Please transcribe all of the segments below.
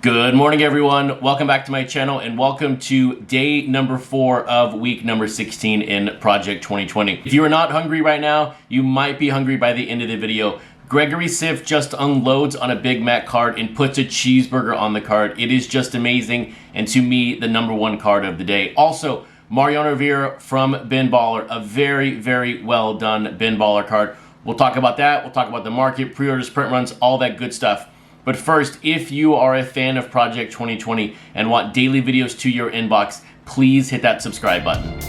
Good morning, everyone. Welcome back to my channel and welcome to day number 4 of week number 16 in Project 2020. If you are not hungry right now, you might be hungry by the end of the video. Gregory Siff just unloads on a Big Mac card and puts a cheeseburger on the card. It is just amazing, and to me, the number 1 card of the day. Also, Mariano Rivera from Bin Baller, a very, very well done Bin Baller card. We'll talk about that. We'll talk about the market, pre-orders, print runs, all that good stuff. But first, if you are a fan of Project 2020 and want daily videos to your inbox, please hit that subscribe button.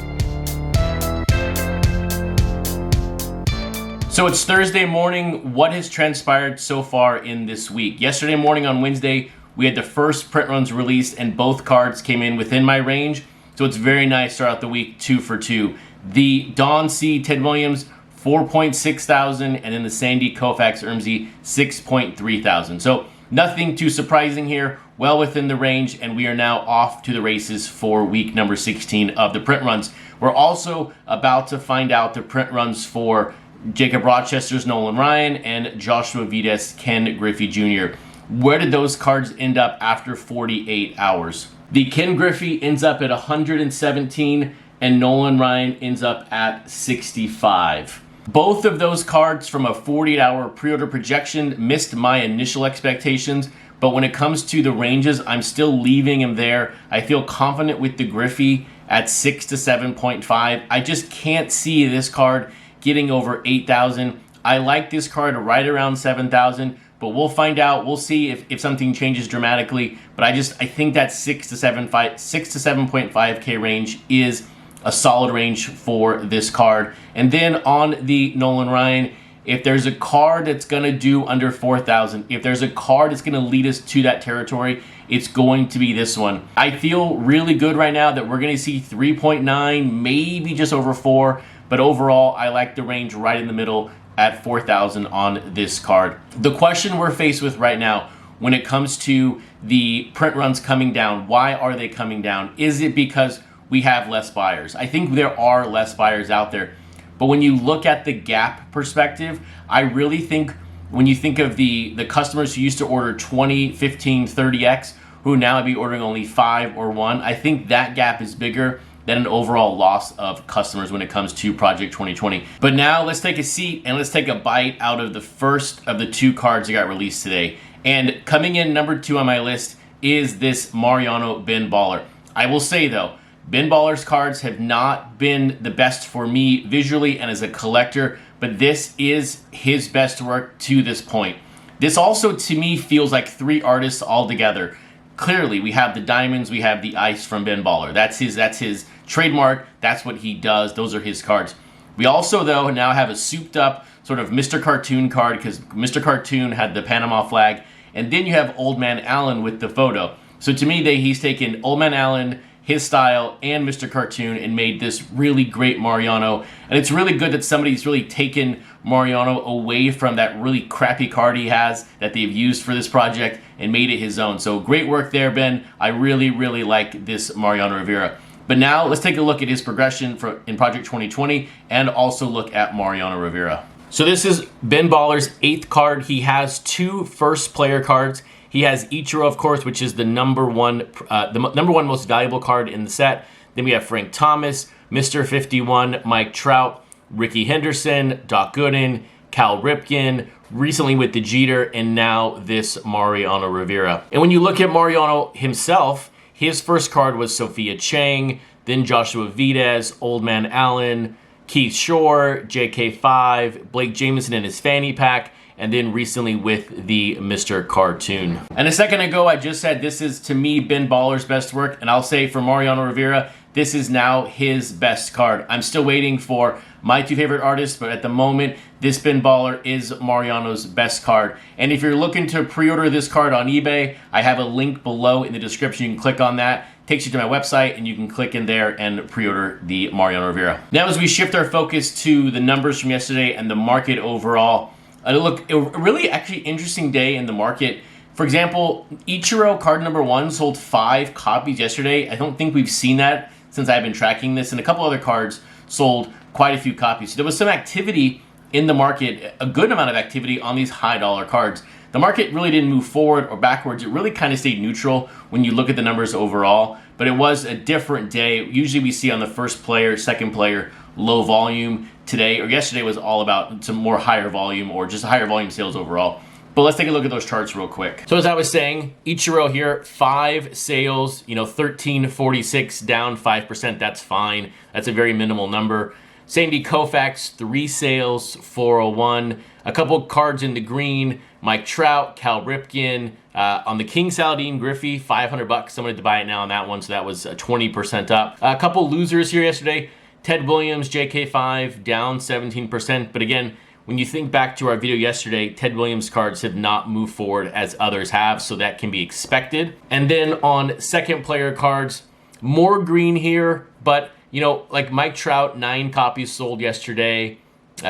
So it's Thursday morning. What has transpired so far in this week? Yesterday morning on Wednesday, we had the first print runs released and both cards came in within my range. So it's very nice throughout the week, 2 for 2. The Don C. Ted Williams, 4.6 thousand, and then the Sandy Koufax Ermsey, 6.3 thousand. So nothing too surprising here, well within the range, and we are now off to the races for week number 16 of the print runs. We're also about to find out the print runs for Jacob Rochester's Nolan Ryan and Joshua Vides' Ken Griffey Jr. Where did those cards end up after 48 hours? The Ken Griffey ends up at 117, and Nolan Ryan ends up at 65. Both of those cards from a 48-hour pre-order projection missed my initial expectations, but when it comes to the ranges, I'm still leaving them there. I feel confident with the Griffey at 6 to 7.5. I just can't see this card getting over 8,000. I like this card right around 7,000, but we'll find out. We'll see if something changes dramatically, but I think that 6 to 7.5K range is a solid range for this card. And then on the Nolan Ryan, if there's a card that's going to do under 4,000, if there's a card that's going to lead us to that territory, it's going to be this one. I feel really good right now that we're going to see 3.9, maybe just over 4, but overall, I like the range right in the middle at 4,000 on this card. The question we're faced with right now when it comes to the print runs coming down, why are they coming down? Is it because we have less buyers? I think there are less buyers out there. But when you look at the gap perspective, I really think when you think of the customers who used to order 20, 15, 30X, who now be ordering only 5 or 1, I think that gap is bigger than an overall loss of customers when it comes to Project 2020. But now let's take a seat and let's take a bite out of the first of the 2 cards that got released today. And coming in number 2 on my list is this Mariano Bin Baller. I will say though, Bin Baller's cards have not been the best for me visually and as a collector, but this is his best work to this point. This also, to me, feels like 3 artists all together. Clearly, we have the diamonds, we have the ice from Bin Baller. That's his trademark. That's what he does. Those are his cards. We also, though, now have a souped-up sort of Mr. Cartoon card because Mr. Cartoon had the Panama flag, and then you have Old Man Allen with the photo. So to me, he's taken Old Man Allen, his style, and Mr. Cartoon and made this really great Mariano. And it's really good that somebody's really taken Mariano away from that really crappy card he has that they've used for this project and made it his own. So great work there, Ben. I really, really like this Mariano Rivera. But now let's take a look at his progression in Project 2020 and also look at Mariano Rivera. So this is Bin Baller's 8th card. He has 2 first player cards. He has Ichiro, of course, which is the number one most valuable card in the set. Then we have Frank Thomas, Mr. 51, Mike Trout, Ricky Henderson, Doc Gooden, Cal Ripken, recently with the Jeter, and now this Mariano Rivera. And when you look at Mariano himself, his first card was Sophia Chang, then Joshua Vides, Old Man Allen, Keith Shore, JK5, Blake Jameson in his fanny pack, and then recently with the Mr. Cartoon. And a second ago, I just said this is, to me, Bin Baller's best work, and I'll say for Mariano Rivera, this is now his best card. I'm still waiting for my 2 favorite artists, but at the moment, this Bin Baller is Mariano's best card. And if you're looking to pre-order this card on eBay, I have a link below in the description. You can click on that. Takes you to my website, and you can click in there and pre-order the Mariano Rivera. Now, as we shift our focus to the numbers from yesterday and the market overall, look, a really actually interesting day in the market. For example, Ichiro card number 1 sold 5 copies yesterday. I don't think we've seen that since I've been tracking this, and a couple other cards sold quite a few copies. So there was some activity in the market, a good amount of activity on these high dollar cards. The market really didn't move forward or backwards. It really kind of stayed neutral when you look at the numbers overall, but it was a different day. Usually we see on the first player, second player, low volume. Today or yesterday was all about some more higher volume or just higher volume sales overall. But let's take a look at those charts real quick. So as I was saying, Ichiro here, 5 sales, 1346, down 5%. That's fine. That's a very minimal number. Sandy Koufax, 3 sales, 401. A couple cards in the green. Mike Trout, Cal Ripken. On the King Saladin Griffey, $500. Someone had to buy it now on that one, so that was 20% up. A couple losers here yesterday. Ted Williams, JK5, down 17%. But again, when you think back to our video yesterday, Ted Williams cards have not moved forward as others have, so that can be expected. And then on second player cards, more green here, but like Mike Trout, 9 copies sold yesterday.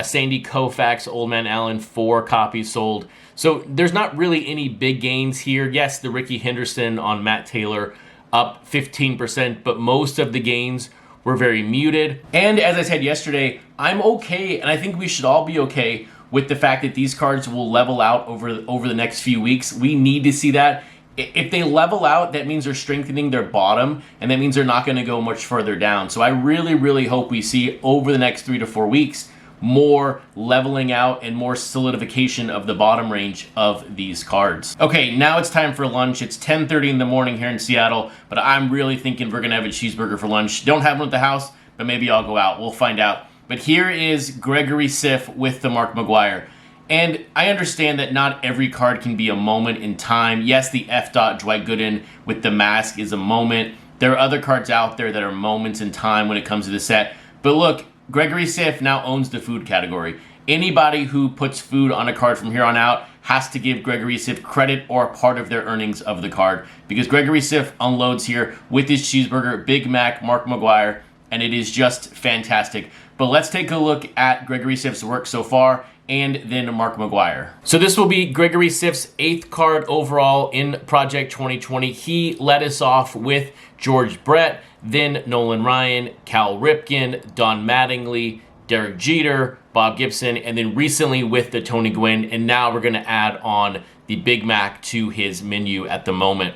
Sandy Koufax, Old Man Allen, 4 copies sold. So there's not really any big gains here. Yes, the Ricky Henderson on Matt Taylor up 15%, but most of the gains were very muted. And as I said yesterday, I'm okay, and I think we should all be okay with the fact that these cards will level out over the next few weeks. We need to see that. If they level out, that means they're strengthening their bottom, and that means they're not going to go much further down. So I really, really hope we see over the next 3 to 4 weeks more leveling out and more solidification of the bottom range of these cards. Okay, now it's time for lunch. It's 10:30 in the morning here in Seattle, but I'm really thinking we're gonna have a cheeseburger for lunch. Don't have one at the house, but maybe I'll go out. We'll find out. But here is Gregory Siff with the Mark McGwire. And I understand that not every card can be a moment in time. Yes, the F. Dwight Gooden with the mask is a moment. There are other cards out there that are moments in time when it comes to the set. But look, Gregory Siff now owns the food category. Anybody who puts food on a card from here on out has to give Gregory Siff credit or a part of their earnings of the card, because Gregory Siff unloads here with his cheeseburger, Big Mac, Mark McGwire, and it is just fantastic. But let's take a look at Gregory Siff's work so far and then Mark McGwire. So this will be Gregory Siff's 8th card overall in Project 2020. He led us off with George Brett, then Nolan Ryan, Cal Ripken, Don Mattingly, Derek Jeter, Bob Gibson, and then recently with the Tony Gwynn, and now we're gonna add on the Big Mac to his menu at the moment.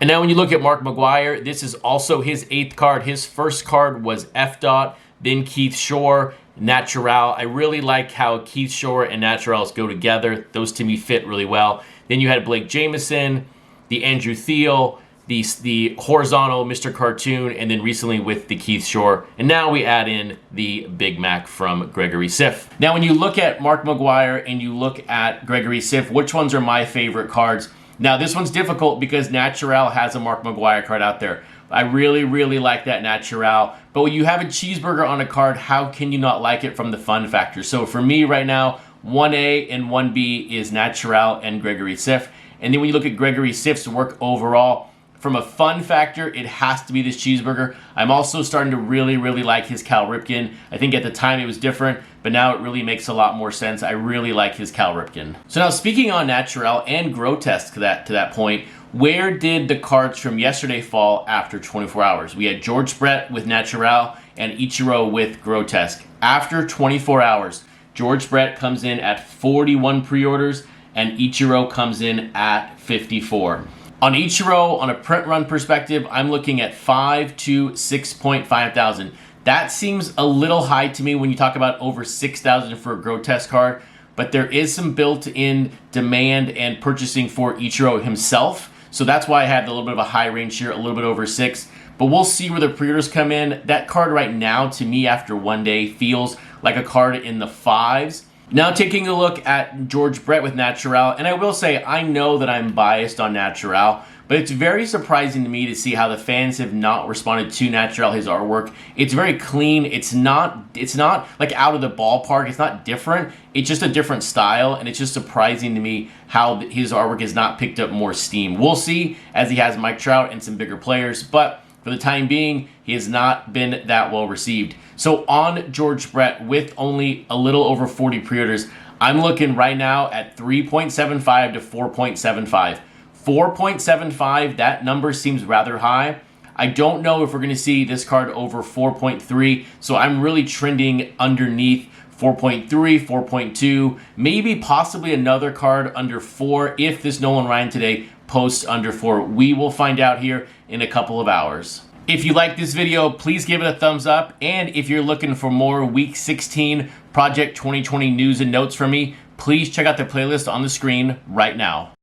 And now when you look at Mark McGwire, this is also his 8th card. His first card was F. Then Keith Shore, Natural. I really like how Keith Shore and Naturals go together. Those to me fit really well. Then you had Blake Jameson, the Andrew Thiel, the horizontal Mr. Cartoon, and then recently with the Keith Shore. And now we add in the Big Mac from Gregory Siff. Now when you look at Mark McGwire and you look at Gregory Siff, which ones are my favorite cards? Now this one's difficult because Natural has a Mark McGwire card out there. I really, really like that Natural. But when you have a cheeseburger on a card, how can you not like it from the fun factor? So for me right now, 1A and 1B is Natural and Gregory Siff. And then when you look at Gregory Siff's work overall, from a fun factor, it has to be this cheeseburger. I'm also starting to really, really like his Cal Ripken. I think at the time it was different, but now it really makes a lot more sense. I really like his Cal Ripken. So now speaking on Natural and Grotesque to that point, where did the cards from yesterday fall after 24 hours? We had George Brett with Natural and Ichiro with Grotesque. After 24 hours, George Brett comes in at 41 pre-orders and Ichiro comes in at 54. On Ichiro, on a print run perspective, I'm looking at 5 to 6.5 thousand. That seems a little high to me when you talk about over 6,000 for a Grotesque card, but there is some built-in demand and purchasing for Ichiro himself. So that's why I have a little bit of a high range here, a little bit over 6. But we'll see where the pre-orders come in. That card right now, to me, after one day, feels like a card in the 5s. Now taking a look at George Brett with Natural, and I will say, I know that I'm biased on Natural, but it's very surprising to me to see how the fans have not responded to Natural, his artwork. It's very clean. It's not like out of the ballpark. It's not different. It's just a different style, and it's just surprising to me how his artwork has not picked up more steam. We'll see as he has Mike Trout and some bigger players, but for the time being, he has not been that well received. So on George Brett, with only a little over 40 pre-orders, I'm looking right now at 3.75 to 4.75. 4.75, that number seems rather high. I don't know if we're going to see this card over 4.3, so I'm really trending underneath 4.3, 4.2, maybe possibly another card under 4 if this Nolan Ryan today posts under 4. We will find out here in a couple of hours. If you like this video, please give it a thumbs up. And if you're looking for more Week 16 Project 2020 news and notes from me, please check out the playlist on the screen right now.